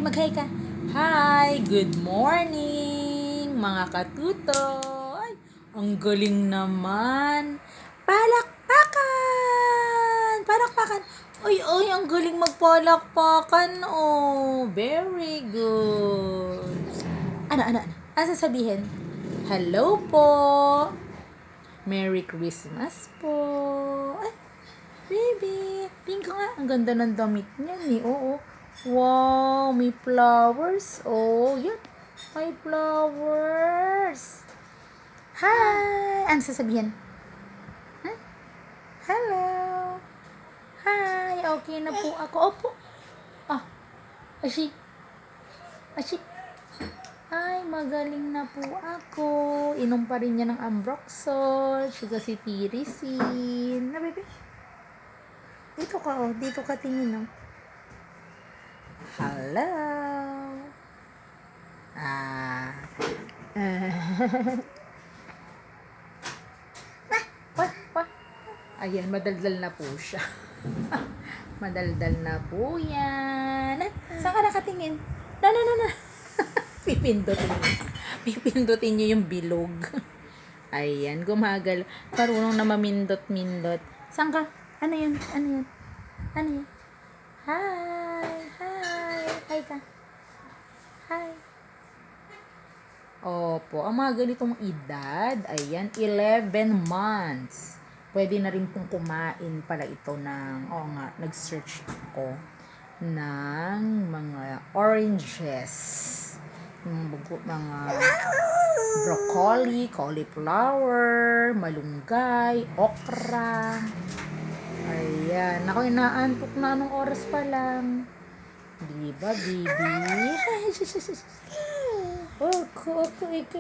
mag-hi ka. Hi, good morning, mga katuto. Ay, ang galing naman. Palakpakan! Palakpakan! Uy, ang galing magpalakpakan. Oh, very good. Ano? Ano sasabihin? Hello po. Merry Christmas po. Ay, baby, pink nga. Ang ganda ng damit niyan eh. Oo. Wow, may flowers. Oh, yan. May flowers. Hi. Ano sasabihin? Huh? Hello. Hi. Okay na po ako. Opo. Ah, ashi. Ay, magaling na po ako. Inom pa rin niya ng Ambroxol. Siya si Tirisin. Na, baby? Dito ka, oh. Dito ka tingin, oh. Hello. Ayan, madaldal na po siya. Madaldal na po yan. Saan ka nakatingin? No. Pipindutin niyo yung bilog. Ayan, gumagal. Marunong na mamindot-mindot. Saan ka? Ano yun? Hi ka. Hi. Opo, ang mga ganitong edad, ayan, 11 months. Pwede na rin pong kumain pala ito ng, nag-search ako ng mga oranges. Mga broccoli, cauliflower, malunggay, okra. Ayan. Ako, inaantok na anong oras pa lang. Diba, baby?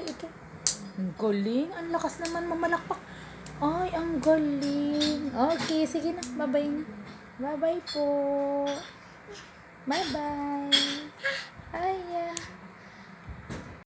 Ika. Ang galing. Ang lakas naman mamalakpak. Ay, ang galing. Okay, sige na. Bye-bye na. Bye-bye po. Bye-bye.